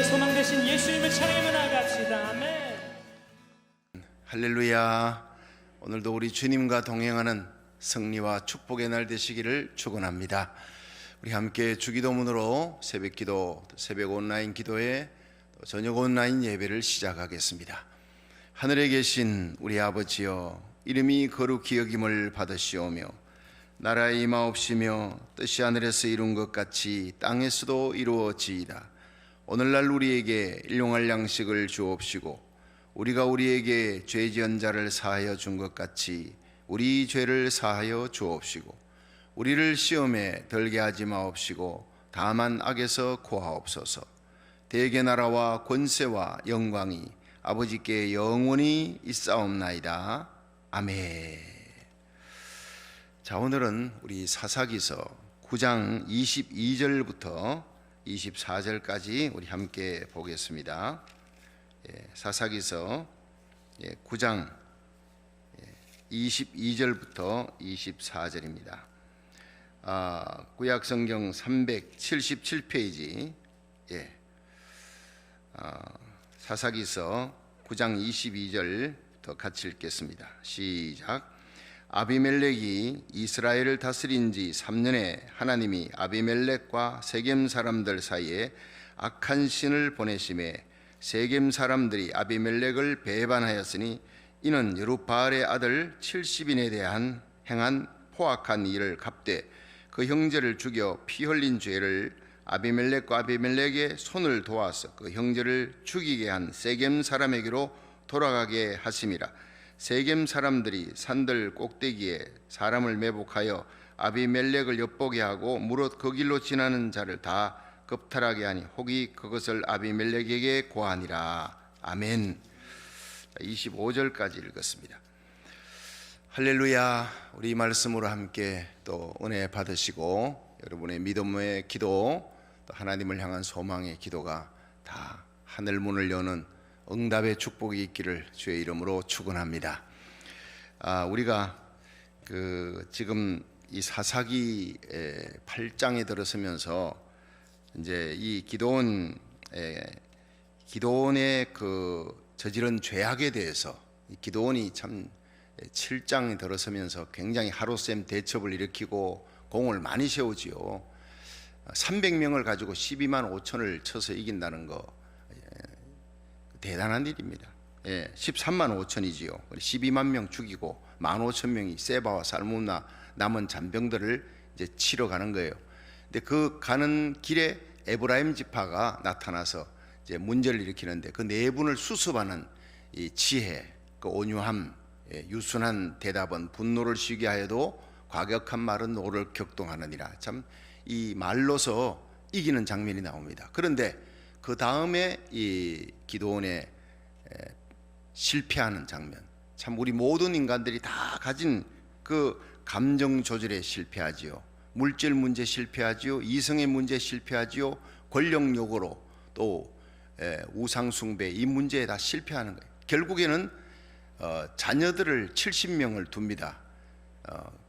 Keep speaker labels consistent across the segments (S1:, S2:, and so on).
S1: 소망 되신 예수님을 찬양하며 나아갑시다. 아멘.
S2: 할렐루야. 오늘도 우리 주님과 동행하는 승리와 축복의 날 되시기를 축원합니다. 우리 함께 주기도문으로 새벽기도, 새벽 온라인 기도회, 저녁 온라인 예배를 시작하겠습니다. 하늘에 계신 우리 아버지여, 이름이 거룩히 여김을 받으시오며 나라의 임하옵시며 뜻이 하늘에서 이룬 것 같이 땅에서도 이루어지이다. 오늘날 우리에게 일용할 양식을 주옵시고 우리가 우리에게 죄 지은 자를 사하여 준 것 같이 우리 죄를 사하여 주옵시고 우리를 시험에 들게 하지 마옵시고 다만 악에서 구하옵소서. 대개 나라와 권세와 영광이 아버지께 영원히 있사옵나이다. 아멘. 자, 오늘은 우리 사사기서 9장 22절부터 24절까지 우리 함께 보겠습니다. 사사기서 9장 22절부터 24절입니다. 구약성경 377페이지 사사기서 9장 22절부터 같이 읽겠습니다. 시작. 아비멜렉이 이스라엘을 다스린 지 3년에 하나님이 아비멜렉과 세겜 사람들 사이에 악한 신을 보내심에 세겜 사람들이 아비멜렉을 배반하였으니 이는 여룹바알의 아들 70인에 대한 행한 포악한 일을 갚되 그 형제를 죽여 피 흘린 죄를 아비멜렉과 아비멜렉의 손을 도와서 그 형제를 죽이게 한 세겜 사람에게로 돌아가게 하심이라. 세겜 사람들이 산들 꼭대기에 사람을 매복하여 아비멜렉을 엿보게 하고 무릇 그 길로 지나는 자를 다 겁탈하게 하니 혹이 그것을 아비멜렉에게 고하니라. 아멘. 25절까지 읽었습니다. 할렐루야. 우리 말씀으로 함께 또 은혜 받으시고 여러분의 믿음의 기도, 또 하나님을 향한 소망의 기도가 다 하늘문을 여는 응답의 축복이 있기를 주의 이름으로 축원합니다. 우리가 지금 이 사사기 8장에 들어서면서 이제 이 기드온의 그 저지른 죄악에 대해서 기드온이 참 7장에 들어서면서 굉장히 하루샘 대첩을 일으키고 공을 많이 세우지요. 300명을 가지고 12만 5천을 쳐서 이긴다는 거 대단한 일입니다. 13만 5천이지요. 12만 명 죽이고 15,000명이 세바와 살문나 남은 잔병들을 이제 치러 가는 거예요. 근데 그 가는 길에 에브라임 지파가 나타나서 이제 문제를 일으키는데 그 네 분을 수습하는 이 지혜, 그 온유함, 유순한 대답은 분노를 쉬게 하여도 과격한 말은 노를 격동하느니라. 참 이 말로서 이기는 장면이 나옵니다. 그런데 그 다음에 이 기드온의 실패하는 장면, 참 우리 모든 인간들이 다 가진 그 감정 조절에 실패하지요. 물질 문제 실패하지요. 이성의 문제 실패하지요. 권력 욕으로 또 우상 숭배, 이 문제에 다 실패하는 거예요. 결국에는 자녀들을 70명을 둡니다.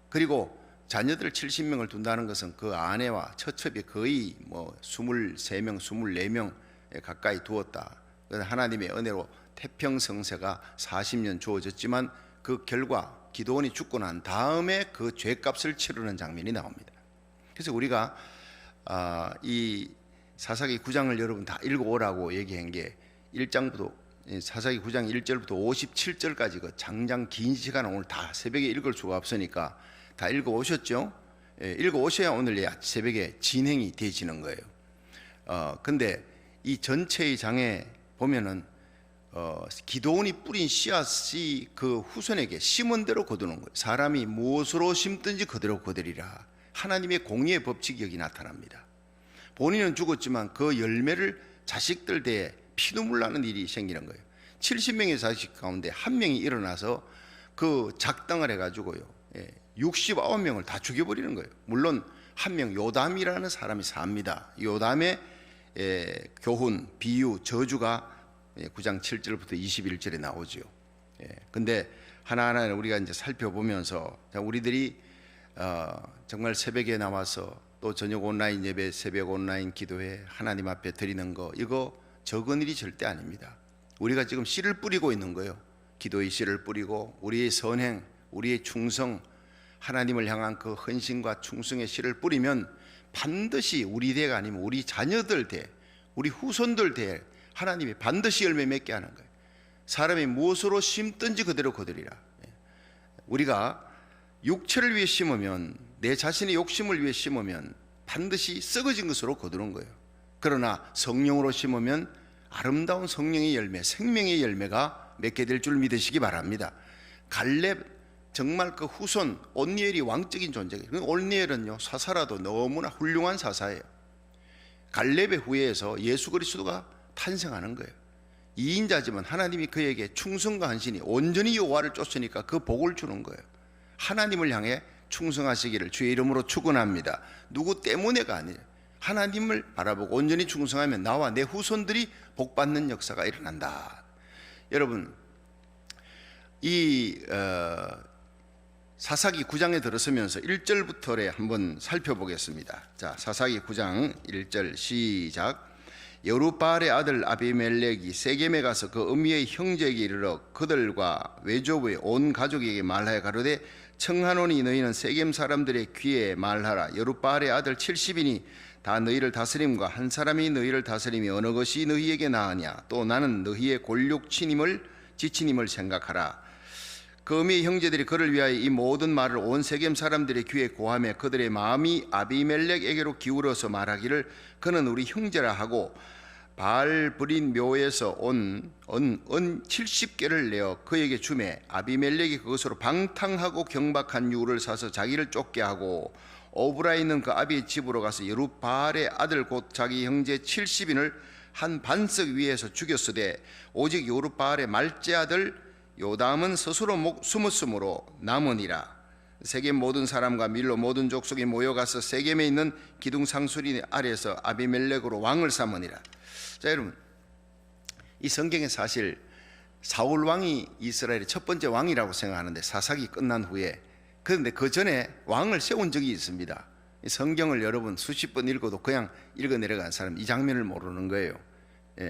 S2: 그리고 자녀들 70명을 둔다는 것은 그 아내와 처첩이 거의 뭐 23명, 24명 가까이 두었다. 그래서 하나님의 은혜로 태평성세가 40년 주어졌지만 그 결과 기드온이 죽고 난 다음에 그 죄값을 치르는 장면이 나옵니다. 그래서 우리가 이 사사기 9장을 여러분 다 읽어오라고 얘기한 게 1장부터 사사기 9장 1절부터 57절까지 그 장장 긴 시간 오늘 다 새벽에 읽을 수가 없으니까 다 읽어오셨죠? 읽어오셔야 오늘 새벽에 진행이 되시는 거예요. 근데 이 전체의 장에 보면은 기드온이 뿌린 씨앗이 그 후손에게 심은 대로 거두는 거예요. 사람이 무엇으로 심든지 그대로 거두리라. 하나님의 공의의 법칙이 여기 나타납니다. 본인은 죽었지만 그 열매를 자식들 대에 피눈물 나는 일이 생기는 거예요. 70명의 자식 가운데 한 명이 일어나서 그 작당을 해가지고요 69명을 다 죽여버리는 거예요. 물론 한 명 요담이라는 사람이 삽니다. 요담의 교훈, 비유, 저주가 9장 7절부터 21절에 나오죠. 근데 하나하나 우리가 이제 살펴보면서 우리들이 정말 새벽에 나와서 또 저녁 온라인 예배, 새벽 온라인 기도회 하나님 앞에 드리는 거, 이거 적은 일이 절대 아닙니다. 우리가 지금 씨를 뿌리고 있는 거예요. 기도의 씨를 뿌리고 우리의 선행, 우리의 충성, 하나님을 향한 그 헌신과 충성의 씨를 뿌리면 반드시 우리 대가 아니면 우리 자녀들 대, 우리 후손들 대 하나님이 반드시 열매 맺게 하는 거예요. 사람이 무엇으로 심든지 그대로 거두리라. 우리가 육체를 위해 심으면, 내 자신의 욕심을 위해 심으면 반드시 썩어진 것으로 거두는 거예요. 그러나 성령으로 심으면 아름다운 성령의 열매, 생명의 열매가 맺게 될 줄 믿으시기 바랍니다. 갈렙 정말 그 후손 온니엘이 왕적인 존재예요. 온니엘은요 사사라도 너무나 훌륭한 사사예요. 갈렙의 후예에서 예수 그리스도가 탄생하는 거예요. 2인자지만 하나님이 그에게 충성과 헌신이 온전히 여호와를 쫓으니까 그 복을 주는 거예요. 하나님을 향해 충성하시기를 주의 이름으로 축원합니다. 누구 때문에가 아니에요. 하나님을 바라보고 온전히 충성하면 나와 내 후손들이 복받는 역사가 일어난다. 여러분, 이 사사기 9장에 들어서면서 1절부터에 한번 살펴보겠습니다. 자, 사사기 9장 1절 시작. 여룻바알의 아들 아비멜렉이 세겜에 가서 그 어미의 형제에게 이르러 그들과 외조부의 온 가족에게 말하여 가로되 청하노니 너희는 세겜 사람들의 귀에 말하라. 여룻바알의 아들 70인이 다 너희를 다스림과 한 사람이 너희를 다스림이 어느 것이 너희에게 나으냐. 또 나는 너희의 골육치님을 지치님을 생각하라. 그 어미의 형제들이 그를 위하여 이 모든 말을 온 세겜 사람들의 귀에 고하며 그들의 마음이 아비멜렉에게로 기울어서 말하기를 그는 우리 형제라 하고 바알브린 묘에서 온 은 70개를 내어 그에게 주매 아비멜렉이 그것으로 방탕하고 경박한 유를 사서 자기를 쫓게 하고 오브라에 있는 그 아비의 집으로 가서 여룻바알의 아들 곧 자기 형제 70인을 한 반석 위에서 죽였으되 오직 여룻바알의 말째 아들 요담은 스스로 숨었으므로 남으니라. 세겜 모든 사람과 밀로 모든 족속이 모여가서 세겜에 있는 기둥 상수리 아래에서 아비멜렉으로 왕을 삼으니라. 자, 여러분, 이 성경에 사실 사울 왕이 이스라엘의 첫 번째 왕이라고 생각하는데 사사기 끝난 후에, 그런데 그 전에 왕을 세운 적이 있습니다. 이 성경을 여러분 수십 번 읽어도 그냥 읽어 내려간 사람 이 장면을 모르는 거예요.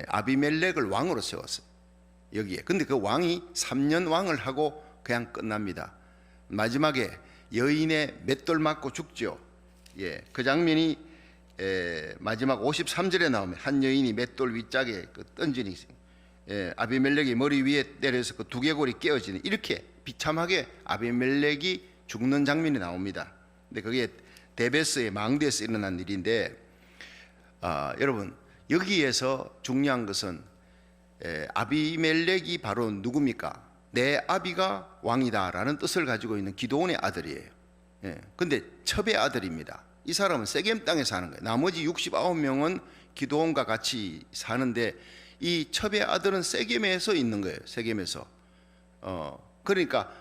S2: 아비멜렉을 왕으로 세웠어요. 여기에. 근데 그 왕이 3년 왕을 하고 그냥 끝납니다. 마지막에 여인의 맷돌 맞고 죽죠. 그 장면이 마지막 53절에 나오면 한 여인이 맷돌 윗짝에 그 던지니 아비멜렉이 머리 위에 때려서 그 두개골이 깨어지는, 이렇게 비참하게 아비멜렉이 죽는 장면이 나옵니다. 근데 그게 데베스의 망대에서 일어난 일인데, 여러분 여기에서 중요한 것은 아비멜렉이 바로 누굽니까? 내 아비가 왕이다라는 뜻을 가지고 있는 기드온의 아들이에요. 근데 첩의 아들입니다. 이 사람은 세겜 땅에 사는 거예요. 나머지 69명은 기드온과 같이 사는데 이 첩의 아들은 세겜에서 있는 거예요. 세겜에서. 그러니까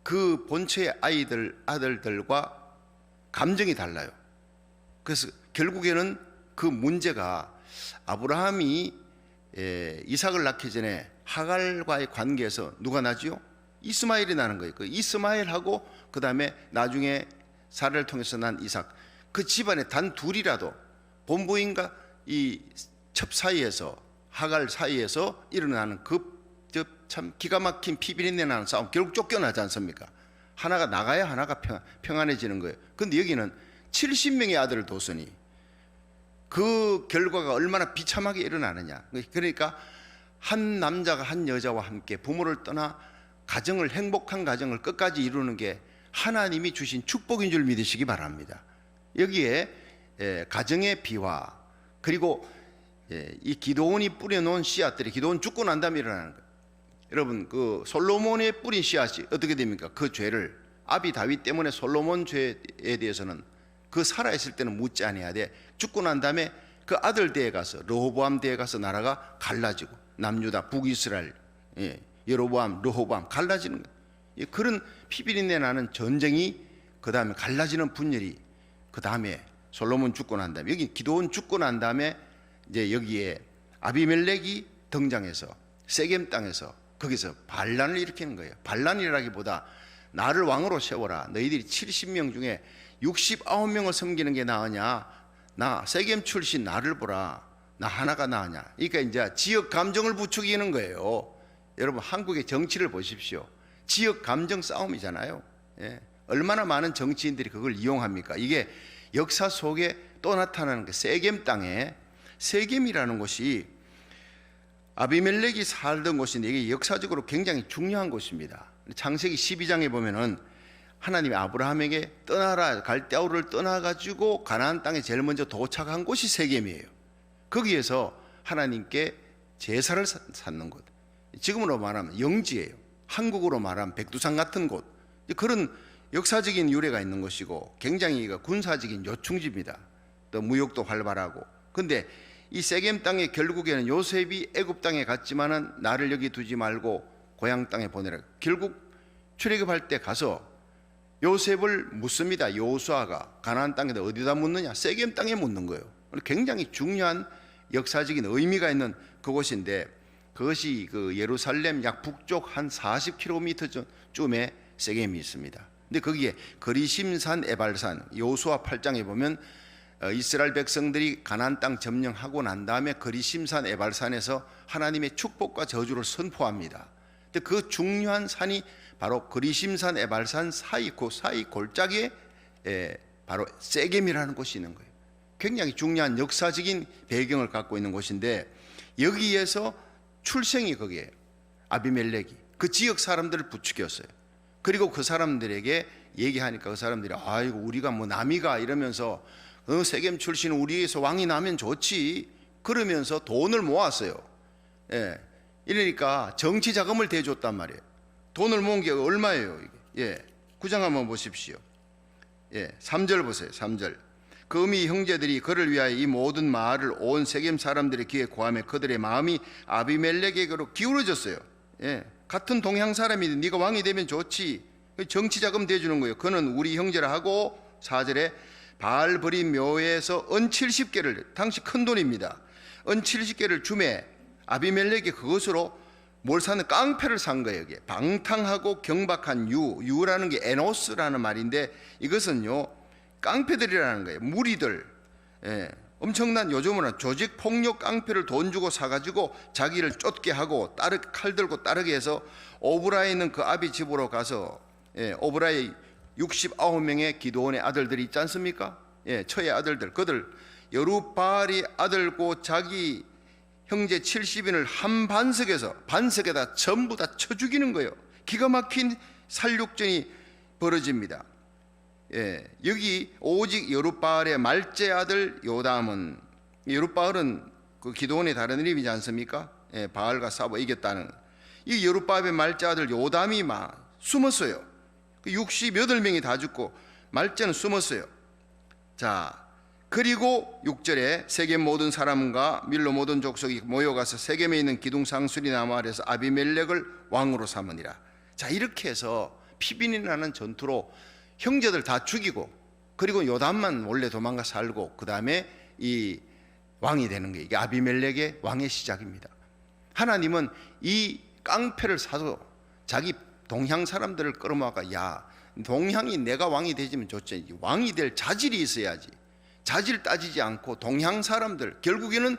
S2: 그 본처의 아들들과 감정이 달라요. 그래서 결국에는 그 문제가 아브라함이 이삭을 낳기 전에 하갈과의 관계에서 누가 나지요? 이스마엘이 나는 거예요. 그 이스마엘하고 그 다음에 나중에 사례를 통해서 난 이삭, 그 집안에 단 둘이라도 본부인과 이 첩 사이에서, 하갈 사이에서 일어나는 그 참 기가 막힌 피비린내 나는 싸움, 결국 쫓겨나지 않습니까? 하나가 나가야 하나가 평안해지는 거예요. 근데 여기는 70명의 아들을 뒀으니 그 결과가 얼마나 비참하게 일어나느냐. 그러니까 한 남자가 한 여자와 함께 부모를 떠나 가정을, 행복한 가정을 끝까지 이루는 게 하나님이 주신 축복인 줄 믿으시기 바랍니다. 여기에 가정의 비화, 그리고 이 기드온이 뿌려놓은 씨앗들이, 기드온 죽고 난 다음에 일어나는 거예요. 여러분, 그 솔로몬의 뿌린 씨앗이 어떻게 됩니까? 그 죄를, 아비 다윗 때문에 솔로몬 죄에 대해서는 그 살아있을 때는 묻지 않아야 돼. 죽고 난 다음에 그 아들 대에 가서, 르호보암 대에 가서 나라가 갈라지고, 남유다, 북이스라엘, 여로보암, 르호보암 갈라지는 거예요. 그런 피비린내 나는 전쟁이, 그 다음에 갈라지는 분열이, 그 다음에 솔로몬 죽고 난 다음에, 여기 기드온 죽고 난 다음에 이제 여기에 아비멜렉이 등장해서 세겜 땅에서 거기서 반란을 일으키는 거예요. 반란이라기보다 나를 왕으로 세워라. 너희들이 70명 중에 69명을 섬기는 게 나으냐? 나 세겜 출신 나를 보라. 나 하나가 나으냐. 그러니까 이제 지역 감정을 부추기는 거예요. 여러분 한국의 정치를 보십시오. 지역 감정 싸움이잖아요. 예. 얼마나 많은 정치인들이 그걸 이용합니까? 이게 역사 속에 또 나타나는 게 세겜 땅에, 세겜이라는 곳이 아비멜렉이 살던 곳인데 이게 역사적으로 굉장히 중요한 곳입니다. 창세기 12장에 보면은 하나님이 아브라함에게 떠나라, 갈대아우를 떠나가지고 가나안 땅에 제일 먼저 도착한 곳이 세겜이에요. 거기에서 하나님께 제사를 쌓는 곳, 지금으로 말하면 영지예요. 한국으로 말하면 백두산 같은 곳, 그런 역사적인 유래가 있는 것이고 굉장히 군사적인 요충지입니다. 또 무역도 활발하고. 근데 이 세겜 땅에 결국에는 요셉이 애굽 땅에 갔지만은 나를 여기 두지 말고 고향 땅에 보내라. 결국 출애굽할 때 가서 요셉을 묻습니다. 여호수아가 가나안 땅에다 어디다 묻느냐? 세겜 땅에 묻는 거예요. 굉장히 중요한 역사적인 의미가 있는 그곳인데 그것이 그 예루살렘 약 북쪽 한 40km쯤에 세겜이 있습니다. 근데 거기에 거리심산 에발산, 여호수아 8장에 보면 이스라엘 백성들이 가나안 땅 점령하고 난 다음에 거리심산 에발산에서 하나님의 축복과 저주를 선포합니다. 근데 그 중요한 산이 바로 거리심산 에발산 사이, 그 사이 골짜기에 바로 세겜이라는 곳이 있는 거예요. 굉장히 중요한 역사적인 배경을 갖고 있는 곳인데 여기에서 출생이 거기에요. 아비멜렉이 그 지역 사람들을 부추겼어요. 그리고 그 사람들에게 얘기하니까 그 사람들이 아이고 우리가 뭐 남이가 이러면서 세겜 출신 우리에서 왕이 나면 좋지 그러면서 돈을 모았어요. 예. 이러니까 정치 자금을 대줬단 말이에요. 돈을 모은 게 얼마예요 이게? 예. 9장 한번 보십시오. 예. 3절 보세요. 3절. 금이 형제들이 그를 위하여 이 모든 마을을 온 세겜 사람들의 귀에 고하며 그들의 마음이 아비멜렉에게로 기울어졌어요. 예. 같은 동양 사람이 네가 왕이 되면 좋지. 정치 자금 대주는 거예요. 그는 우리 형제라 하고 4절에 바알브림 묘에서 은 70개를, 당시 큰 돈입니다. 은 70개를 주매 아비멜렉이 그것으로 뭘 사는 깡패를 산 거예요. 이게 방탕하고 경박한 유라는 게 에노스라는 말인데 이것은요 깡패들이라는 거예요. 무리들. 예. 엄청난 요즘은 조직 폭력 깡패를 돈 주고 사가지고 자기를 쫓게 하고 칼 들고 따르게 해서 오브라에 있는 그 아비 집으로 가서 오브라에 69명의 기드온의 아들들이 있지 않습니까? 처의 아들들. 그들 여룻바알이 아들고 자기 형제 70인을 한 반석에다 전부 다 쳐 죽이는 거예요. 기가 막힌 살육전이 벌어집니다. 여기 오직 여룻바알의 말째 아들 요담은, 여룻바알은 그 기드온의 다른 이름이지 않습니까? 바알과 싸워 이겼다는. 이 여룻바알의 말째 아들 요담이 막 숨었어요. 68명이 다 죽고 말째는 숨었어요. 자, 그리고 6절에 세겜 모든 사람과 밀로 모든 족속이 모여가서 세겜에 있는 기둥상수리 나무 아래서 아비멜렉을 왕으로 삼으니라. 자, 이렇게 해서 피비린이 나는 전투로 형제들 다 죽이고 그리고 요담만 원래 도망가 살고 그 다음에 이 왕이 되는 거예요. 이게 아비멜렉의 왕의 시작입니다. 하나님은 이 깡패를 사서 자기 동향 사람들을 끌어모아가 야 동향이 내가 왕이 되지면 좋지, 왕이 될 자질이 있어야지. 자질 따지지 않고 동향 사람들, 결국에는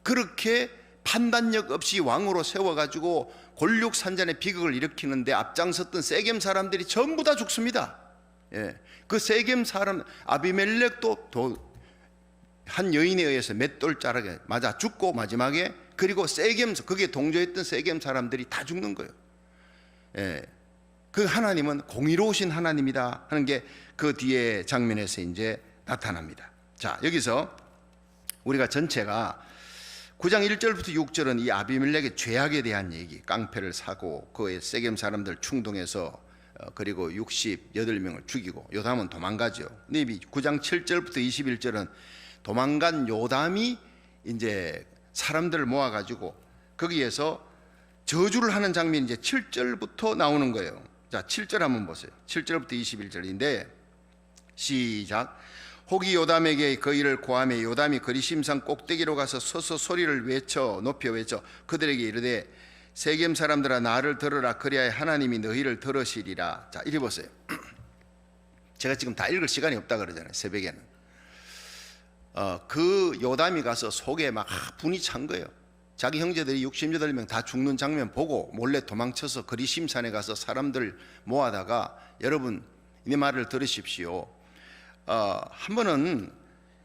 S2: 그렇게 판단력 없이 왕으로 세워가지고 권력산전의 비극을 일으키는데 앞장섰던 세겜 사람들이 전부 다 죽습니다. 그 세겜 사람 아비멜렉도 한 여인에 의해서 맷돌자락에 맞아 죽고 마지막에 그리고 세겜 거기에 동조했던 세겜 사람들이 다 죽는 거예요. 그 하나님은 공의로우신 하나님이다 하는 게 그 뒤에 장면에서 이제 나타납니다. 자, 여기서 우리가 전체가 9장 1절부터 6절은 이 아비멜렉의 죄악에 대한 얘기, 깡패를 사고 그의 세겜 사람들 충동해서 그리고 68명을 죽이고 요담은 도망가죠. 근데 9장 7절부터 21절은 도망간 요담이 이제 사람들을 모아가지고 거기에서 저주를 하는 장면이 이제 7절부터 나오는 거예요. 자, 7절 한번 보세요. 7절부터 21절인데 시작. 혹이 요담에게 그 일을 고하며 요담이 거리심산 꼭대기로 가서 서서 소리를 높여 외쳐 그들에게 이르되 세겜 사람들아 나를 들으라 그리하여 하나님이 너희를 들으시리라. 자, 이리 보세요. 제가 지금 다 읽을 시간이 없다 그러잖아요. 새벽에는 그 요담이 가서 속에 막 분이 찬 거예요. 자기 형제들이 68명 다 죽는 장면 보고 몰래 도망쳐서 그리심산에 가서 사람들 모아다가, 여러분 이 말을 들으십시오. 한 번은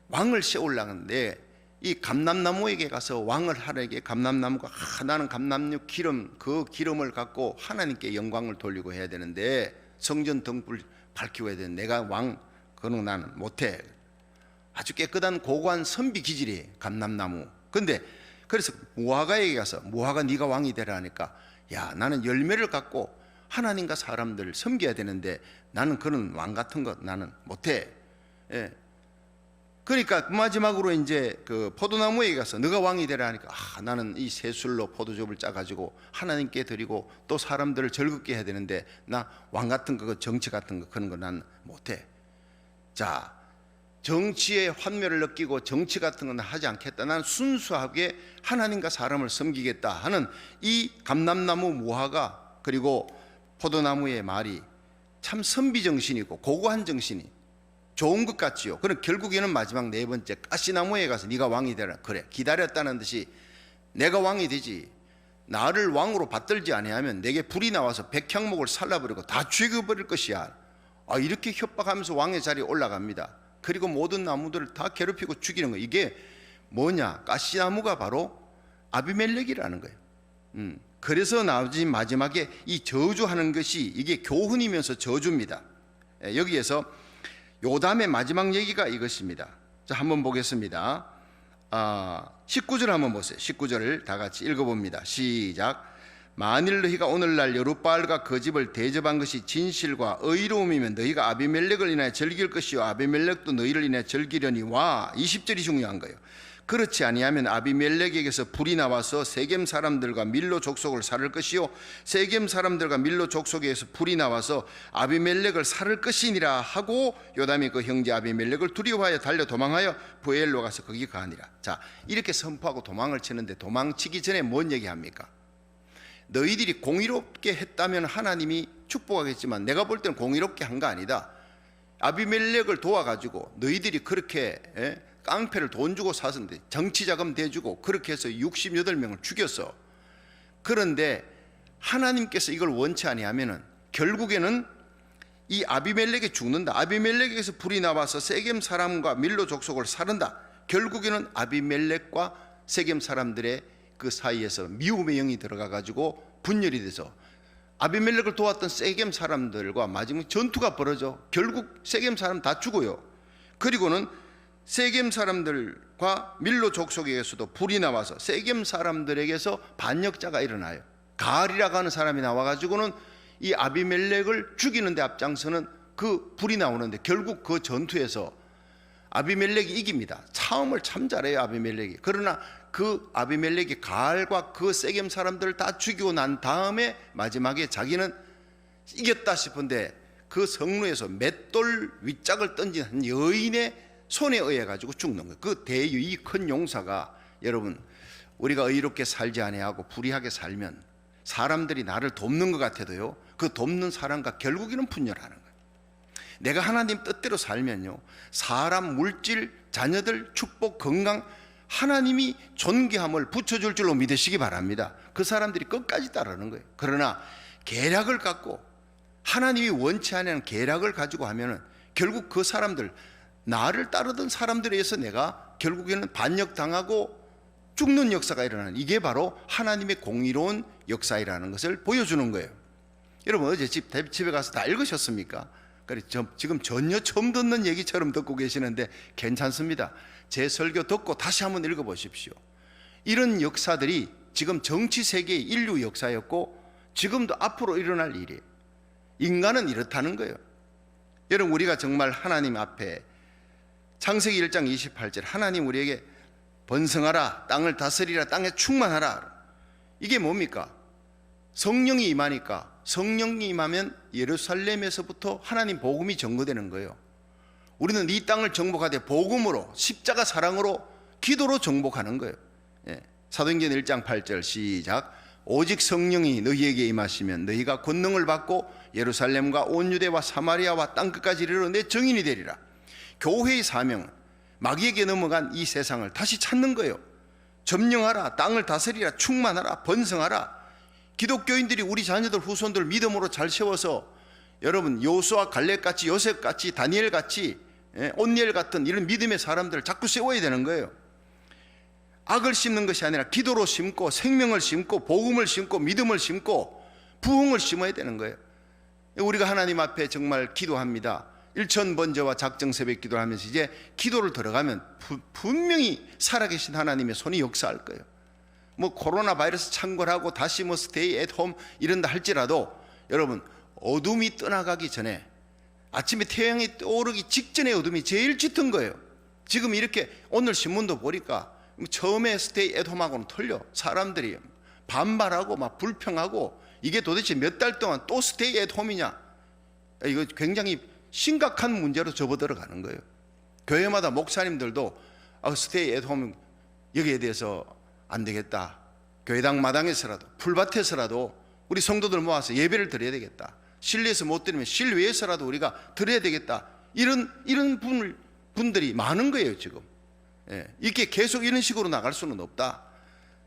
S2: 왕을 세우려는데 이 감람나무에게 가서 왕을 하려게, 감람나무가 나는 감람나무 기름, 그 기름을 갖고 하나님께 영광을 돌리고 해야 되는데, 성전 등불 밝히고 해야 되는데, 내가 왕 그는 나는 못해. 아주 깨끗한 고고한 선비 기질이 감람나무. 근데 그래서 무화과에게 가서, 무화과 네가 왕이 되라 하니까, 야 나는 열매를 갖고 하나님과 사람들을 섬겨야 되는데 나는 그런 왕 같은 것 나는 못해. 예. 그러니까 마지막으로 이제 그 포도나무에게 가서 너가 왕이 되라 하니까, 나는 이 새술로 포도즙을 짜가지고 하나님께 드리고 또 사람들을 즐겁게 해야 되는데 나 왕 같은 거, 정치 같은 거 그런 거 난 못해. 자, 정치의 환멸을 느끼고 정치 같은 건 하지 않겠다. 나는 순수하게 하나님과 사람을 섬기겠다 하는 이 감람나무, 무화과 그리고 포도나무의 말이 참 선비 정신이고 고고한 정신이 좋은 것 같지요. 그럼 결국에는 마지막 네 번째 가시나무에 가서 네가 왕이 되라. 그래, 기다렸다는 듯이 내가 왕이 되지. 나를 왕으로 받들지 아니하면 내게 불이 나와서 백향목을 살라버리고 다 죽여버릴 것이야. 이렇게 협박하면서 왕의 자리에 올라갑니다. 그리고 모든 나무들을 다 괴롭히고 죽이는 거예요. 이게 뭐냐? 가시나무가 바로 아비멜렉이라는 거예요. 그래서 나머지 마지막에 이 저주하는 것이 이게 교훈이면서 저주입니다. 여기에서 요담의 마지막 얘기가 이것입니다. 자, 한번 보겠습니다. 19절 한번 보세요. 19절을 다 같이 읽어봅니다. 시작. 만일 너희가 오늘날 여룻바알과 그 집을 대접한 것이 진실과 의로움이면 너희가 아비멜렉을 인하여 즐길 것이요 아비멜렉도 너희를 인하여 즐기려니 와. 20절이 중요한 거예요. 그렇지 아니하면 아비멜렉에게서 불이 나와서 세겜 사람들과 밀로 족속을 살을 것이요 세겜 사람들과 밀로 족속에서 불이 나와서 아비멜렉을 살을 것이니라 하고, 요담이 그 형제 아비멜렉을 두려워하여 달려 도망하여 부엘로 가서 거기 가니라. 자, 이렇게 선포하고 도망을 치는데 도망치기 전에 뭔 얘기합니까? 너희들이 공의롭게 했다면 하나님이 축복하겠지만 내가 볼 때는 공의롭게 한 거 아니다. 아비멜렉을 도와가지고 너희들이 그렇게 깡패를 돈 주고 샀는데 정치자금 대주고 그렇게 해서 68명을 죽였어. 그런데 하나님께서 이걸 원치 아니하면은 결국에는 이 아비멜렉이 죽는다. 아비멜렉에게서 불이 나와서 세겜 사람과 밀로 족속을 사른다. 결국에는 아비멜렉과 세겜 사람들의 그 사이에서 미움의 영이 들어가 가지고 분열이 돼서 아비멜렉을 도왔던 세겜 사람들과 마지막 전투가 벌어져. 결국 세겜 사람 다 죽어요. 그리고는 세겜 사람들과 밀로 족속에게서도 불이 나와서 세겜 사람들에게서 반역자가 일어나요. 가알이라고 하는 사람이 나와가지고는 이 아비멜렉을 죽이는 데 앞장서는 그 불이 나오는데 결국 그 전투에서 아비멜렉이 이깁니다. 싸움을 참 잘해요, 아비멜렉이. 그러나 그 아비멜렉이 가알과 그 세겜 사람들을 다 죽이고 난 다음에 마지막에 자기는 이겼다 싶은데 그 성루에서 맷돌 윗짝을 던진 한 여인의 손에 의해 가지고 죽는 거예요. 그 대유이 큰 용사가, 여러분 우리가 의롭게 살지 아니하고 불의하게 살면 사람들이 나를 돕는 것 같아도요, 그 돕는 사람과 결국에는 분열하는 거예요. 내가 하나님 뜻대로 살면요, 사람, 물질, 자녀들, 축복, 건강, 하나님이 존귀함을 붙여줄 줄로 믿으시기 바랍니다. 그 사람들이 끝까지 따르는 거예요. 그러나 계략을 갖고, 하나님이 원치 않는 계략을 가지고 하면은 결국 그 사람들, 나를 따르던 사람들에 의해서 내가 결국에는 반역당하고 죽는 역사가 일어나는, 이게 바로 하나님의 공의로운 역사이라는 것을 보여주는 거예요. 여러분 어제 집에 가서 다 읽으셨습니까? 지금 전혀 처음 듣는 얘기처럼 듣고 계시는데 괜찮습니다. 제 설교 듣고 다시 한번 읽어보십시오. 이런 역사들이 지금 정치 세계의 인류 역사였고 지금도 앞으로 일어날 일이에요. 인간은 이렇다는 거예요. 여러분 우리가 정말 하나님 앞에 창세기 1장 28절 하나님 우리에게 번성하라, 땅을 다스리라, 땅에 충만하라, 이게 뭡니까? 성령이 임하니까, 성령이 임하면 예루살렘에서부터 하나님 복음이 전거되는 거예요. 우리는 이 땅을 정복하되 복음으로, 십자가 사랑으로, 기도로 정복하는 거예요. 사도행전 1장 8절 시작. 오직 성령이 너희에게 임하시면 너희가 권능을 받고 예루살렘과 온 유대와 사마리아와 땅끝까지 이르러 내 증인이 되리라. 교회의 사명은 마귀에게 넘어간 이 세상을 다시 찾는 거예요. 점령하라, 땅을 다스리라, 충만하라, 번성하라. 기독교인들이 우리 자녀들 후손들 믿음으로 잘 세워서 여러분 요수아 갈렙같이 요셉같이 다니엘같이 온니엘 같은 이런 믿음의 사람들을 자꾸 세워야 되는 거예요. 악을 심는 것이 아니라 기도로 심고 생명을 심고 복음을 심고 믿음을 심고 부흥을 심어야 되는 거예요. 우리가 하나님 앞에 정말 기도합니다. 일천번제와 작정새벽 기도를 하면서 이제 기도를 들어가면 분명히 살아계신 하나님의 손이 역사할 거예요. 뭐 코로나 바이러스 창궐하고 다시 뭐 스테이 앳 홈 이런다 할지라도 여러분 어둠이 떠나가기 전에 아침에 태양이 떠오르기 직전에 어둠이 제일 짙은 거예요. 지금 이렇게 오늘 신문도 보니까 처음에 스테이 앳 홈하고는 틀려. 사람들이 반발하고 막 불평하고 이게 도대체 몇 달 동안 또 스테이 앳 홈이냐. 이거 굉장히 심각한 문제로 접어들어가는 거예요. 교회마다 목사님들도 스테이 앳 홈 여기에 대해서 안 되겠다. 교회당 마당에서라도 풀밭에서라도 우리 성도들 모아서 예배를 드려야 되겠다. 실내에서 못 드리면 실외에서라도 우리가 드려야 되겠다. 이런 분들이 많은 거예요 지금. 이렇게 계속 이런 식으로 나갈 수는 없다.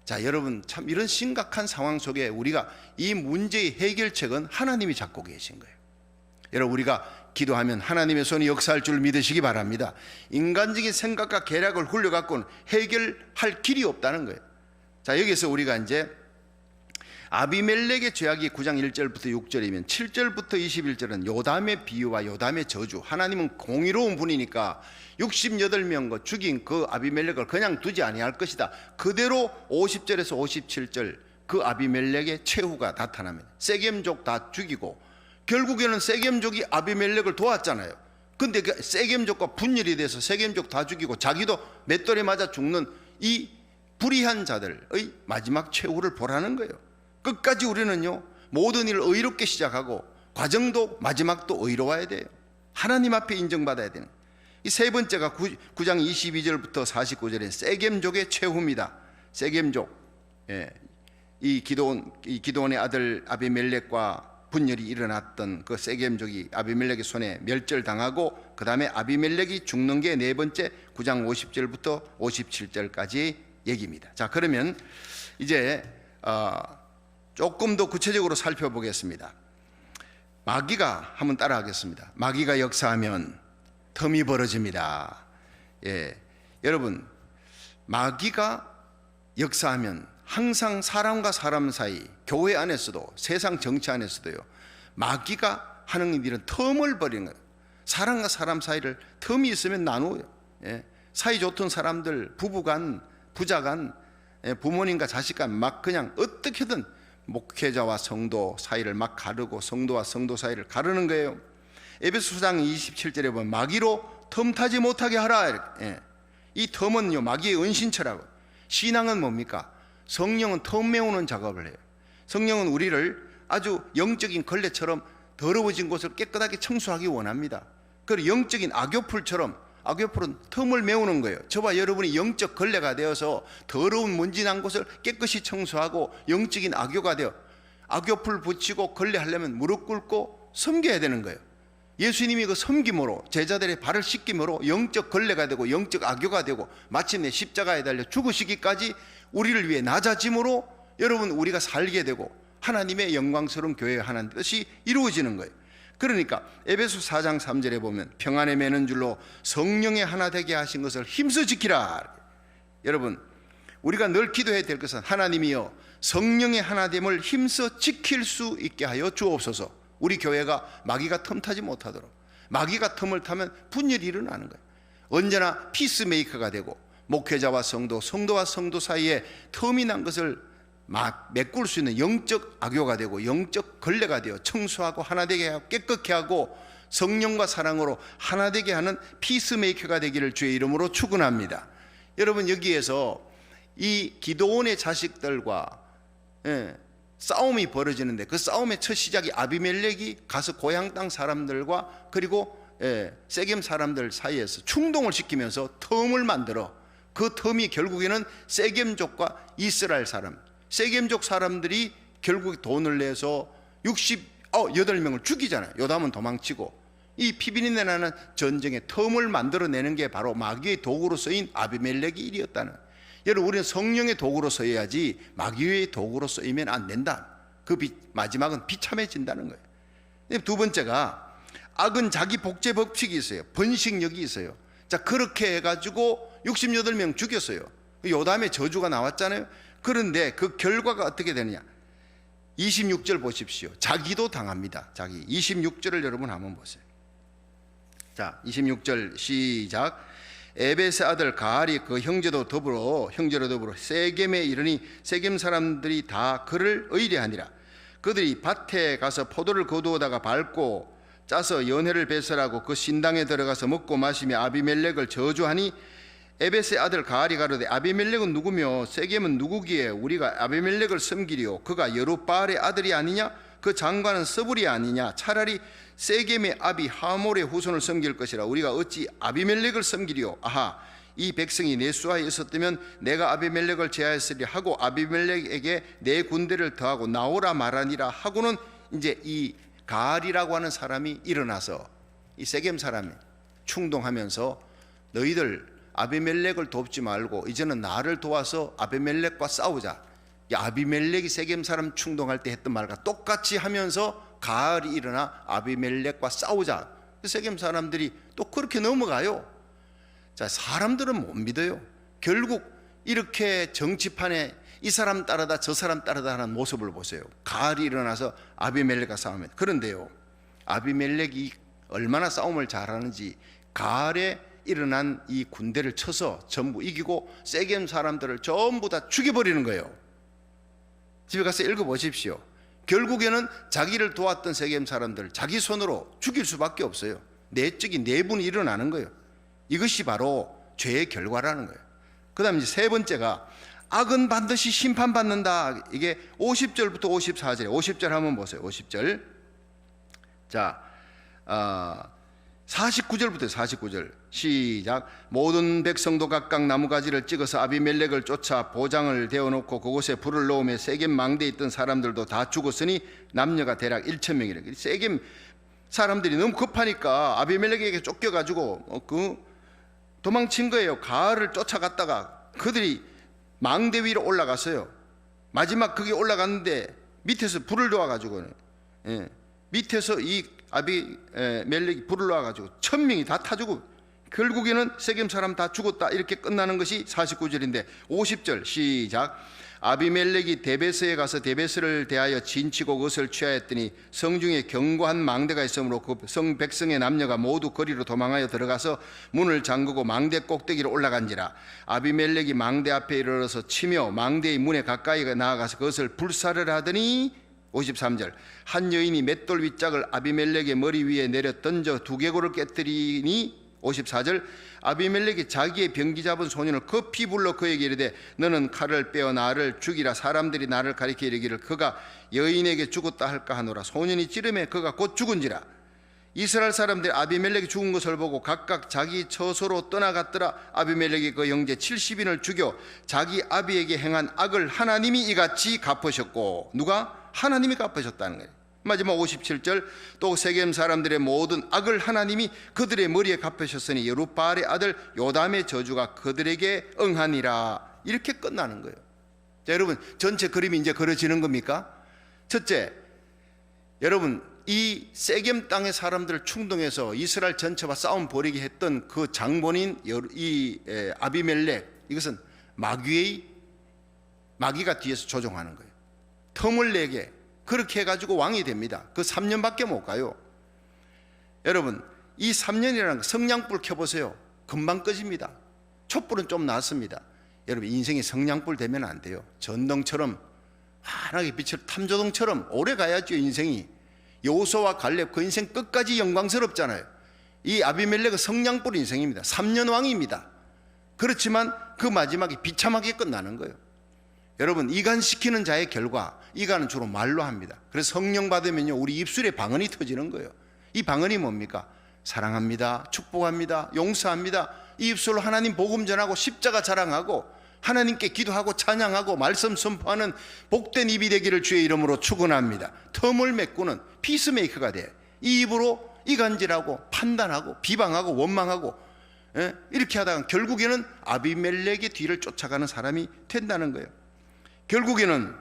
S2: 자, 여러분 참 이런 심각한 상황 속에 우리가 이 문제의 해결책은 하나님이 잡고 계신 거예요. 여러분 우리가 기도하면 하나님의 손이 역사할 줄 믿으시기 바랍니다. 인간적인 생각과 계략을 굴려갖고는 해결할 길이 없다는 거예요. 자, 여기서 우리가 이제 아비멜렉의 죄악이 9장 1절부터 6절이면 7절부터 21절은 요담의 비유와 요담의 저주. 하나님은 공의로운 분이니까 68명과 죽인 그 아비멜렉을 그냥 두지 아니할 것이다. 그대로 50절에서 57절 그 아비멜렉의 최후가 나타납니다. 세겜족 다 죽이고 결국에는 세겜족이 아비멜렉을 도왔잖아요. 근데 그 세겜족과 분열이 돼서 세겜족 다 죽이고 자기도 맷돌에 맞아 죽는 이 불의한 자들의 마지막 최후를 보라는 거예요. 끝까지 우리는요 모든 일을 의롭게 시작하고 과정도 마지막도 의로워야 돼요. 하나님 앞에 인정받아야 되는. 이 세 번째가 9장 22절부터 49절의 세겜족의 최후입니다. 세겜족, 이 기드온의 아들 아비멜렉과 분열이 일어났던 그 세겜족이 아비멜렉의 손에 멸절당하고 그 다음에 아비멜렉이 죽는 게 네 번째 9장 50절부터 57절까지 얘기입니다. 자, 그러면 이제 조금 더 구체적으로 살펴보겠습니다. 마귀가 한번 따라하겠습니다. 마귀가 역사하면 틈이 벌어집니다. 여러분 마귀가 역사하면 항상 사람과 사람 사이, 교회 안에서도 세상 정치 안에서도요 마귀가 하는 일은 틈을 벌이는 거예요. 사람과 사람 사이를 틈이 있으면 나누어요. 사이 좋던 사람들, 부부간, 부자간, 부모님과 자식간 막 그냥 어떻게든 목회자와 성도 사이를 막 가르고 성도와 성도 사이를 가르는 거예요. 에베소서 4장 27절에 보면 마귀로 틈타지 못하게 하라. 이 틈은요 마귀의 은신처라고. 신앙은 뭡니까? 성령은 틈 메우는 작업을 해요. 성령은 우리를 아주 영적인 걸레처럼 더러워진 곳을 깨끗하게 청소하기 원합니다. 그리고 영적인 악교풀처럼, 악교풀은 틈을 메우는 거예요. 저와 여러분이 영적 걸레가 되어서 더러운 먼지 난 곳을 깨끗이 청소하고 영적인 악교가 되어 악교풀 붙이고 걸레 하려면 무릎 꿇고 섬겨야 되는 거예요. 예수님이 그 섬김으로 제자들의 발을 씻김으로 영적 걸레가 되고 영적 악교가 되고 마침내 십자가에 달려 죽으시기까지 우리를 위해 낮아짐으로 여러분 우리가 살게 되고 하나님의 영광스러운 교회의 하나님 뜻이 이루어지는 거예요. 그러니까 에베소 4장 3절에 보면 평안에 매는 줄로 성령의 하나 되게 하신 것을 힘써 지키라. 여러분 우리가 늘 기도해야 될 것은 하나님이여 성령의 하나됨을 힘써 지킬 수 있게 하여 주옵소서. 우리 교회가 마귀가 틈타지 못하도록. 마귀가 틈을 타면 분열이 일어나는 거예요. 언제나 피스메이커가 되고 목회자와 성도, 성도와 성도 사이에 틈이 난 것을 막 메꿀 수 있는 영적 악교가 되고 영적 걸레가 되어 청소하고 하나 되게 하고 깨끗게 하고 성령과 사랑으로 하나 되게 하는 피스메이커가 되기를 주의 이름으로 축원합니다. 여러분 여기에서 이 기드온의 자식들과 싸움이 벌어지는데 그 싸움의 첫 시작이 아비멜렉이 가서 고향 땅 사람들과 그리고 세겜 사람들 사이에서 충동을 시키면서 틈을 만들어 그 틈이 결국에는 세겜족과 이스라엘 사람, 세겜족 사람들이 결국 돈을 내서 68명을 죽이잖아요. 요담은 도망치고 이 피비린내 나는 전쟁의 텀을 만들어내는 게 바로 마귀의 도구로 쓰인 아비멜렉의 일이었다는. 여러분, 우리는 성령의 도구로 써야지 마귀의 도구로 쓰이면 안 된다. 그 마지막은 비참해진다는 거예요. 두 번째가 악은 자기 복제 법칙이 있어요. 번식력이 있어요. 자, 그렇게 해가지고 68명 죽였어요. 요담의 저주가 나왔잖아요. 그런데 그 결과가 어떻게 되느냐? 26절 보십시오. 자기도 당합니다. 자기. 26절을 여러분 한번 보세요. 자, 26절 시작. 에베스 아들 가알이 그 형제로 더불어 세겜에 이르니 세겜 사람들이 다 그를 의뢰하니라. 그들이 밭에 가서 포도를 거두어다가 밟고 짜서 연회를 배설하고 그 신당에 들어가서 먹고 마시며 아비멜렉을 저주하니 에베스의 아들 가알이 가로되 아비멜렉은 누구며 세겜은 누구기에 우리가 아비멜렉을 섬기리요? 그가 여룻바알의 아들이 아니냐? 그 장관은 서불이 아니냐? 차라리 세겜의 아비 하몰의 후손을 섬길 것이라. 우리가 어찌 아비멜렉을 섬기리요? 아하, 이 백성이 내 수하에 있었다면 내가 아비멜렉을 제하였으리 하고 아비멜렉에게 내 군대를 더하고 나오라 말하니라 하고는 이제 이 가알이라고 하는 사람이 일어나서 이 세겜 사람이 충동하면서 너희들 아비멜렉을 돕지 말고 이제는 나를 도와서 아비멜렉과 싸우자. 아비멜렉이 세겜 사람 충동할 때 했던 말과 똑같이 하면서 가알이 일어나 아비멜렉과 싸우자. 세겜 사람들이 또 그렇게 넘어가요. 자, 사람들은 못 믿어요. 결국 이렇게 정치판에 이 사람 따르다 저 사람 따르다 하는 모습을 보세요. 가알이 일어나서 아비멜렉과 싸우면. 그런데요, 아비멜렉이 얼마나 싸움을 잘하는지 가알에 일어난 이 군대를 쳐서 전부 이기고 세겜 사람들을 전부 다 죽여버리는 거예요. 집에 가서 읽어보십시오. 결국에는 자기를 도왔던 세겜 사람들 자기 손으로 죽일 수밖에 없어요. 내적인 내분이 일어나는 거예요. 이것이 바로 죄의 결과라는 거예요. 그 다음에 이제 세 번째가 악은 반드시 심판받는다. 이게 50절부터 54절에 50절 한번 보세요. 50절. 자, 49절부터 49절 시작. 모든 백성도 각각 나무가지를 찍어서 아비멜렉을 쫓아 보장을 대어놓고 그곳에 불을 넣으며 세겜 망대에 있던 사람들도 다 죽었으니 남녀가 대략 1,000명이래. 세겜 사람들이 너무 급하니까 아비멜렉에게 쫓겨가지고 도망친 거예요. 가알을 쫓아갔다가 그들이 망대 위로 올라갔어요. 마지막 거기 올라갔는데 밑에서 불을 놓아가지고 밑에서 이 아비멜렉이 불을 놓아가지고 1,000명이 다 타주고 결국에는 세겜 사람 다 죽었다. 이렇게 끝나는 것이 49절인데 50절 시작. 아비멜렉이 데베스에 가서 데베스를 대하여 진치고 그것을 취하였더니 성중에 견고한 망대가 있으므로 그 성 백성의 남녀가 모두 거리로 도망하여 들어가서 문을 잠그고 망대 꼭대기로 올라간지라. 아비멜렉이 망대 앞에 이르러서 치며 망대의 문에 가까이 나아가서 그것을 불사를 하더니 53절. 한 여인이 맷돌 윗짝을 아비멜렉의 머리 위에 내려 던져 두개골을 깨뜨리니 54절. 아비멜렉이 자기의 병기 잡은 소년을 급히 불러 그에게 이르되 너는 칼을 빼어 나를 죽이라. 사람들이 나를 가리켜 이르기를 그가 여인에게 죽었다 할까 하노라. 소년이 찌르매 그가 곧 죽은지라. 이스라엘 사람들이 아비멜렉이 죽은 것을 보고 각각 자기 처소로 떠나갔더라. 아비멜렉이 그 형제 70인을 죽여 자기 아비에게 행한 악을 하나님이 이같이 갚으셨고. 누가? 하나님이 갚으셨다는 거예요. 마지막 57절. 또 세겜 사람들의 모든 악을 하나님이 그들의 머리에 갚으셨으니 여룻바알의 아들 요담의 저주가 그들에게 응하니라. 이렇게 끝나는 거예요. 자, 여러분, 전체 그림이 이제 그려지는 겁니까? 첫째, 여러분, 이 세겜 땅의 사람들을 충동해서 이스라엘 전체와 싸움 벌이게 했던 그 장본인 이 아비멜렉, 이것은 마귀가 뒤에서 조종하는 거예요. 틈을 내게 그렇게 해가지고 왕이 됩니다. 그 3년밖에 못 가요. 여러분, 이 3년이라는 거 성냥불 켜보세요. 금방 꺼집니다. 촛불은 좀 낫습니다. 여러분, 인생이 성냥불 되면 안 돼요. 전등처럼 환하게 빛을 탐조등처럼 오래 가야죠. 인생이. 여호수아와 갈렙 그 인생 끝까지 영광스럽잖아요. 이 아비멜렉은 성냥불 인생입니다. 3년 왕입니다. 그렇지만 그 마지막에 비참하게 끝나는 거예요. 여러분, 이간시키는 자의 결과, 이간은 주로 말로 합니다. 그래서 성령 받으면요, 우리 입술에 방언이 터지는 거예요. 이 방언이 뭡니까? 사랑합니다, 축복합니다, 용서합니다. 이 입술로 하나님 복음 전하고 십자가 자랑하고 하나님께 기도하고 찬양하고 말씀 선포하는 복된 입이 되기를 주의 이름으로 축원합니다. 텀을 메꾸는 피스메이커가 돼. 이 입으로 이간질하고 판단하고 비방하고 원망하고 이렇게 하다가 결국에는 아비멜렉의 뒤를 쫓아가는 사람이 된다는 거예요. 결국에는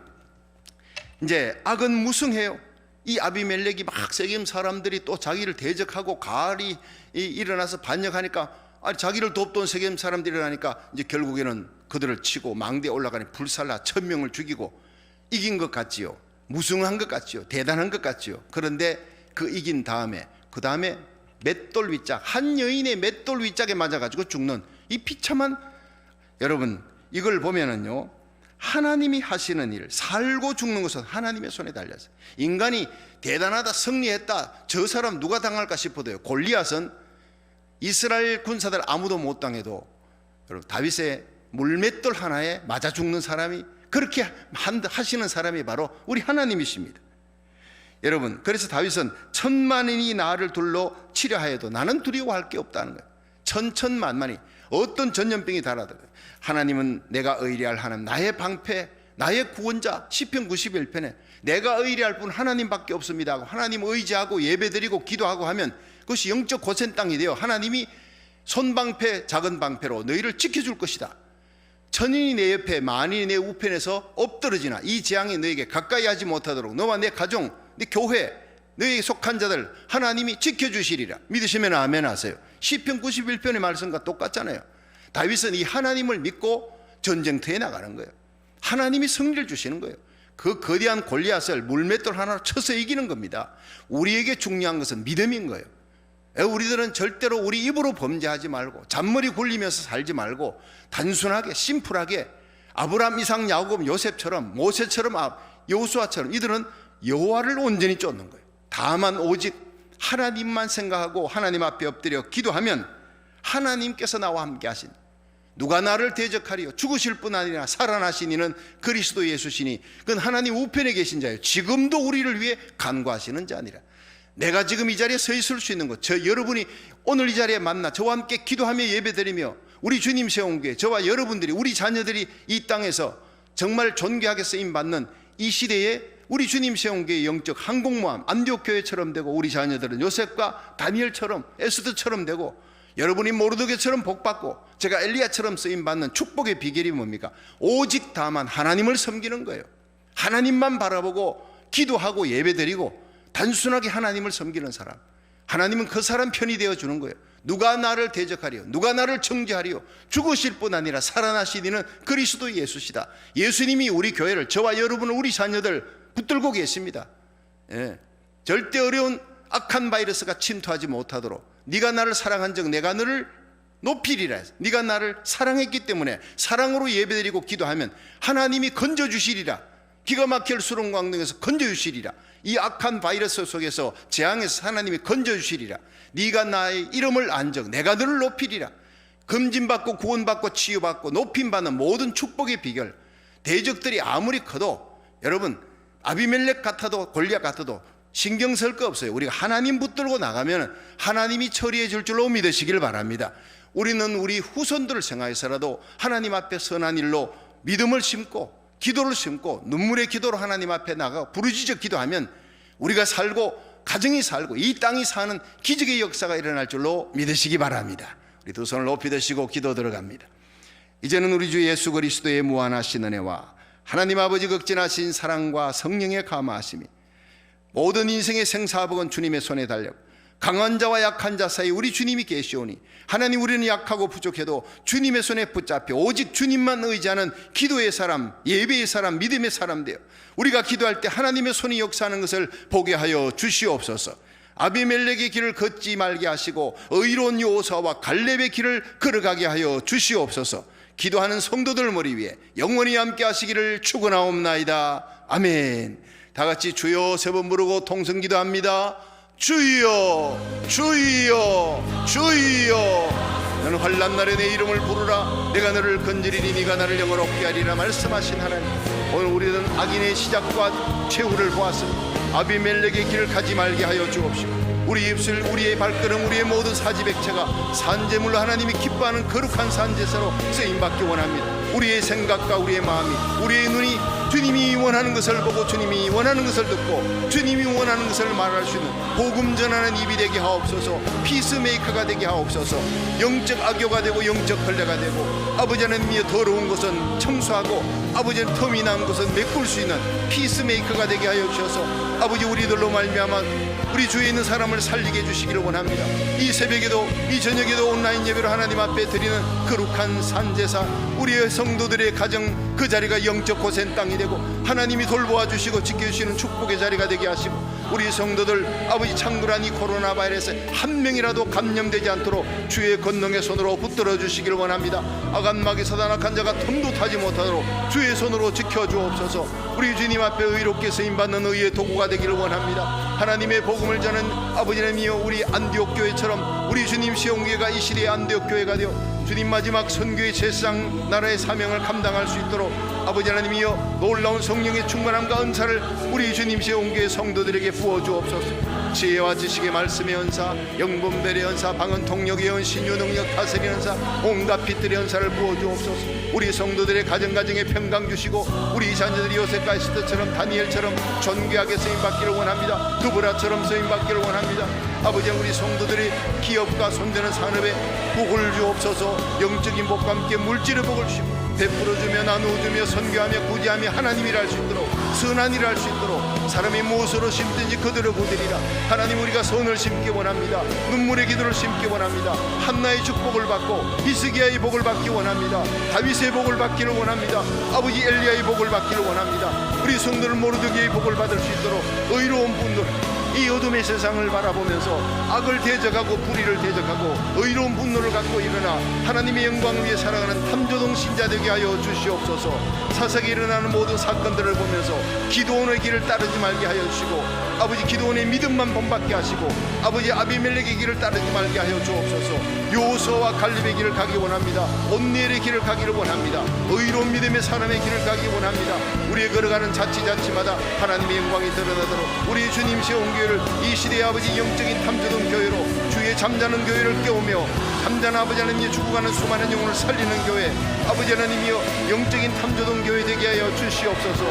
S2: 이제 악은 무성해요. 이 아비멜렉이 막 세겜 사람들이 또 자기를 대적하고 가을이 일어나서 반역하니까 자기를 돕던 세겜 사람들이 일어나니까 이제 결국에는 그들을 치고 망대에 올라가니 불살라 1000명을 죽이고 이긴 것 같지요. 무성한 것 같지요. 대단한 것 같지요. 그런데 그 이긴 다음에 그 다음에 맷돌 윗짝, 한 여인의 맷돌 윗짝에 맞아가지고 죽는 이 비참한, 여러분 이걸 보면은요, 하나님이 하시는 일, 살고 죽는 것은 하나님의 손에 달렸어요. 인간이 대단하다, 승리했다, 저 사람 누가 당할까 싶어도요, 골리앗은 이스라엘 군사들 아무도 못 당해도 여러분 다윗의 물맷돌 하나에 맞아 죽는 사람이, 그렇게 하시는 사람이 바로 우리 하나님이십니다. 여러분, 그래서 다윗은 1000만인이 나를 둘러 치려 하여도 나는 두려워할 게 없다는 거예요. 천천만만이 어떤 전염병이 달아도 하나님은 내가 의리할 하나님, 나의 방패, 나의 구원자. 시편 91편에 내가 의리할 분 하나님밖에 없습니다 하고 하나님 의지하고 예배드리고 기도하고 하면 그것이 영적 고센 땅이 되어 하나님이 손방패 작은 방패로 너희를 지켜줄 것이다. 천인이 내 옆에 만인이 내 우편에서 엎드러지나 이 재앙이 너에게 가까이 하지 못하도록 너와 내 가정, 내 교회, 너에게 속한 자들 하나님이 지켜주시리라. 믿으시면 아멘 하세요. 시편 91편의 말씀과 똑같잖아요. 다윗은 이 하나님을 믿고 전쟁터에 나가는 거예요. 하나님이 승리를 주시는 거예요. 그 거대한 골리앗을 물맷돌 하나로 쳐서 이기는 겁니다. 우리에게 중요한 것은 믿음인 거예요. 우리들은 절대로 우리 입으로 범죄하지 말고 잔머리 굴리면서 살지 말고 단순하게 심플하게 아브라함, 이삭, 야곱, 요셉처럼, 모세처럼, 여호수아처럼 이들은 여호와를 온전히 쫓는 거예요. 다만 오직 하나님만 생각하고 하나님 앞에 엎드려 기도하면 하나님께서 나와 함께 하신, 누가 나를 대적하리요 죽으실 뿐 아니라 살아나신 이는 그리스도 예수시니 그건 하나님 우편에 계신 자예요. 지금도 우리를 위해 간구하시는 자니라. 내가 지금 이 자리에 서 있을 수 있는 것, 여러분이 오늘 이 자리에 만나 저와 함께 기도하며 예배드리며 우리 주님 세운 교회, 저와 여러분들이, 우리 자녀들이 이 땅에서 정말 존귀하게 쓰임받는 이 시대에 우리 주님 세운 교회 영적 항공모함 안디옥 교회처럼 되고, 우리 자녀들은 요셉과 다니엘처럼 에스더처럼 되고, 여러분이 모르드게처럼 복받고 제가 엘리야처럼 쓰임받는 축복의 비결이 뭡니까? 오직 다만 하나님을 섬기는 거예요. 하나님만 바라보고 기도하고 예배드리고 단순하게 하나님을 섬기는 사람, 하나님은 그 사람 편이 되어주는 거예요. 누가 나를 대적하리요 누가 나를 정죄하리요 죽으실 뿐 아니라 살아나신 이는 그리스도 예수시다. 예수님이 우리 교회를, 저와 여러분을, 우리 자녀들 붙들고 계십니다. 절대 어려운 악한 바이러스가 침투하지 못하도록 네가 나를 사랑한 적 내가 너를 높이리라. 네가 나를 사랑했기 때문에 사랑으로 예배드리고 기도하면 하나님이 건져주시리라. 기가 막힐 수렁 광등에서 건져주시리라. 이 악한 바이러스 속에서 재앙에서 하나님이 건져주시리라. 네가 나의 이름을 안 적 내가 너를 높이리라. 금진받고 구원받고 치유받고 높임받는 모든 축복의 비결, 대적들이 아무리 커도 여러분 아비멜렉 같아도 골리앗 같아도 신경 쓸 거 없어요. 우리가 하나님 붙들고 나가면 하나님이 처리해 줄 줄로 믿으시길 바랍니다. 우리는 우리 후손들을 생각해서라도 하나님 앞에 선한 일로 믿음을 심고 기도를 심고 눈물의 기도로 하나님 앞에 나가 부르짖어 기도하면 우리가 살고 가정이 살고 이 땅이 사는 기적의 역사가 일어날 줄로 믿으시기 바랍니다. 우리 두 손을 높이 드시고 기도 들어갑니다. 이제는 우리 주 예수 그리스도의 무한하신 은혜와 하나님 아버지 극진하신 사랑과 성령의 감화하심이 모든 인생의 생사복은 주님의 손에 달렸고 강한 자와 약한 자 사이 우리 주님이 계시오니 하나님, 우리는 약하고 부족해도 주님의 손에 붙잡혀 오직 주님만 의지하는 기도의 사람, 예배의 사람, 믿음의 사람 되어 우리가 기도할 때 하나님의 손이 역사하는 것을 보게 하여 주시옵소서. 아비멜렉의 길을 걷지 말게 하시고 의로운 여호수아와 갈렙의 길을 걸어가게 하여 주시옵소서. 기도하는 성도들 머리 위에 영원히 함께 하시기를 축원하옵나이다. 아멘. 다 같이 주여 세 번 부르고 통성 기도합니다. 주여 주여 주여. 너는 환난 날에 내 이름을 부르라. 내가 너를 건지리니 네가 나를 영원롭게 하리라 말씀하신 하나님, 오늘 우리는 악인의 시작과 최후를 보았습니다. 아비멜렉의 길을 가지 말게 하여 주옵시고 우리 입술, 우리의 발걸음, 우리의 모든 사지백체가 산제물로 하나님이 기뻐하는 거룩한 산제사로 쓰임받기 원합니다. 우리의 생각과 우리의 마음이, 우리의 눈이 주님이 원하는 것을 보고 주님이 원하는 것을 듣고 주님이 원하는 것을 말할 수 있는 복음 전하는 입이 되게 하옵소서. 피스메이커가 되게 하옵소서. 영적 악교가 되고 영적 걸레가 되고, 아버지 하나님이여 더러운 것은 청소하고 아버지는 텀이 난 것은 메꿀 수 있는 피스메이커가 되게 하여 주셔서 아버지 우리들로 말미암아 우리 주위에 있는 사람을 살리게 해주시기를 원합니다. 이 새벽에도 이 저녁에도 온라인 예배로 하나님 앞에 드리는 거룩한 산제사, 우리의 성도들의 가정 그 자리가 영적 고센 땅이 되고 하나님이 돌보아 주시고 지켜주시는 축복의 자리가 되게 하시고, 우리 성도들 아버지 창궐한 이 코로나 바이러스에 한 명이라도 감염되지 않도록 주의 권능의 손으로 붙들어 주시기를 원합니다. 아간마귀 사단 악한 자가 틈도 타지 못하도록 주의 손으로 지켜주옵소서. 우리 주님 앞에 의롭게 쓰임받는 의의 도구가 되기를 원합니다. 하나님의 복음을 전하는 아버지 하나님이여, 우리 안디옥 교회처럼 우리 주님 시온교회가 이 시대의 안디옥 교회가 되어 주님 마지막 선교의 제사장 나라의 사명을 감당할 수 있도록 아버지 하나님이여 놀라운 성령의 충만함과 은사를 우리 주님 시온교회 성도들에게 부어주옵소서. 지혜와 지식의 말씀의 은사, 영분별의 은사, 방언 통역의 은신, 유능력 다스리는 은사, 온갖 빛들의 은사를 부어주옵소서. 우리 성도들의 가정가정에 평강 주시고 우리 자녀들이 요셉과 에스더처럼 다니엘처럼 존귀하게 쓰임받기를 원합니다. 두브라처럼 쓰임받기를 원합니다. 아버지, 우리 성도들이 기업과 손대는 산업에 복을 주옵소서. 영적인 복과 함께 물질의 복을 주시고 베풀어주며 나누어주며 선교하며 구제하며 하나님 일할 수 있도록, 선한 일을 할 수 있도록 사람이 무엇으로 심든지 그대로 거두리라. 하나님, 우리가 선을 심기 원합니다. 눈물의 기도를 심기 원합니다. 한나의 축복을 받고 히스기야의 복을 받기 원합니다. 다윗의 복을 받기를 원합니다. 아버지 엘리야의 복을 받기를 원합니다. 우리 성도는 모르드게의 복을 받을 수 있도록 의로운 분들, 이 어둠의 세상을 바라보면서 악을 대적하고 불의를 대적하고 의로운 분노를 갖고 일어나 하나님의 영광을 위해 살아가는 탐조동 신자 되게 하여 주시옵소서. 사색에 일어나는 모든 사건들을 보면서 기드온의 길을 따르지 말게 하여 주시고, 아버지 기드온의 믿음만 본받게 하시고 아버지 아비멜렉의 길을 따르지 말게 하여 주옵소서. 요호수아와 갈렙의 길을 가기 원합니다. 온니엘의 길을 가기를 원합니다. 의로운 믿음의 사람의 길을 가기 원합니다. 우리의 걸어가는 자치자치마다 하나님의 영광이 드러나도록 우리 주님 시온교회를 이 시대의 아버지 영적인 탐조동 교회로, 주의 잠자는 교회를 깨우며 잠자는 아버지 하나님이 죽어가는 수많은 영혼을 살리는 교회, 아버지 하나님이여 영적인 탐조동 교회 되게 하여 주시옵소서.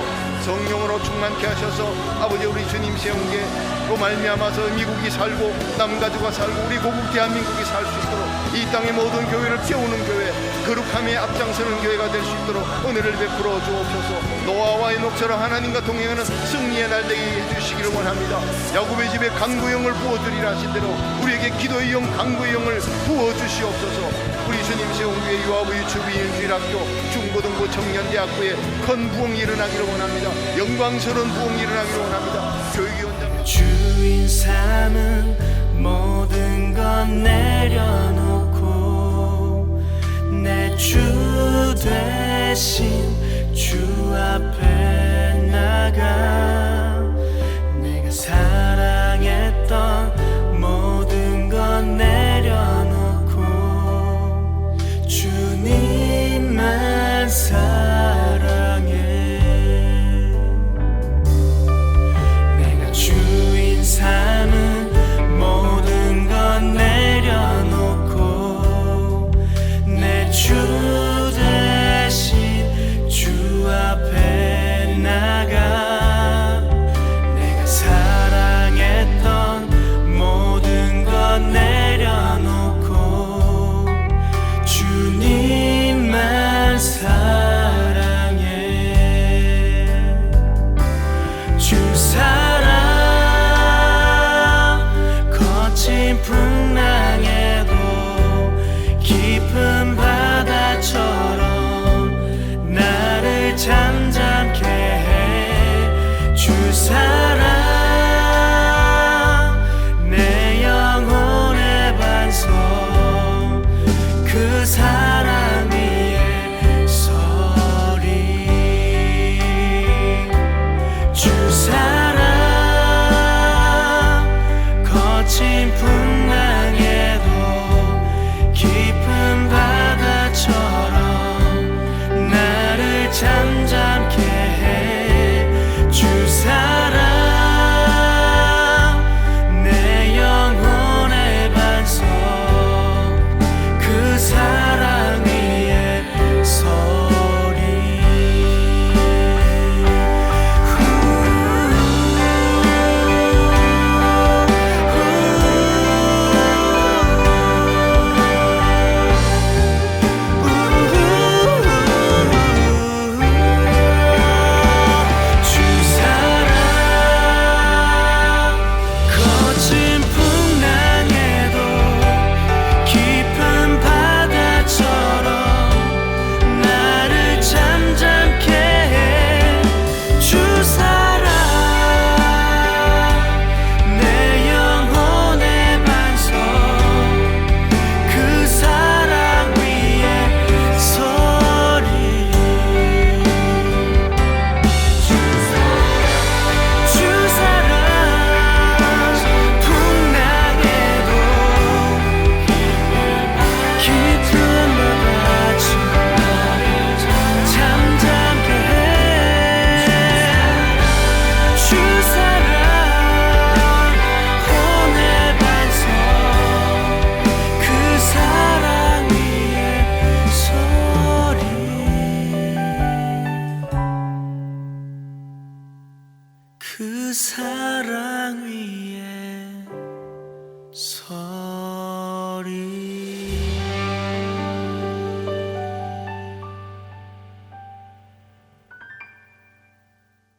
S2: 성령으로 충만케 하셔서 아버지 우리 주님 시온교회로 말미암아서 미국이 살고 남가주가 살고 우리 고국 대한민국이 살 수 있도록 이 땅의 모든 교회를 깨우는 교회, 거룩함에 앞장서는 교회가 될 수 있도록 은혜를 베풀어 주옵소서. 노아와 에녹처럼 하나님과 동행하는 승리의 날 되게 해주시기를 원합니다. 야곱의 집에 강구영을 부어주리라 하신 대로 우리에게 기도의 영, 강구의 영을 부어주시옵소서. 우리 주님 시온교회 유아부 유치부인 주일학교 중고등부 청년대학교에 큰 부흥이 일어나기를 원합니다. 영광스러운 부흥이 일어나기를 원합니다. 교육위원장
S1: 주인 삼은 모든 건 내려놓고 내 주 대신 주 앞에 나가. 내가 사랑했던 모든 건 내려놓고 주님만 사랑해. 내가 주인 삼은 모든 건 내려놓고 내 주 대신 주 앞에 나가. 내가 사랑했던 모든 건 내려놓고 주님만 사랑해. 주 사랑 거친 풍랑에도 깊은 바다처럼 나를 잠잠케 해. 주 사랑 내 영혼의 반석, 그 사랑 위에 서리. 주 사랑 거친 풍랑에도 깊은 바다처럼 나를 잠잠케 해. 주 사랑 사랑 위에 서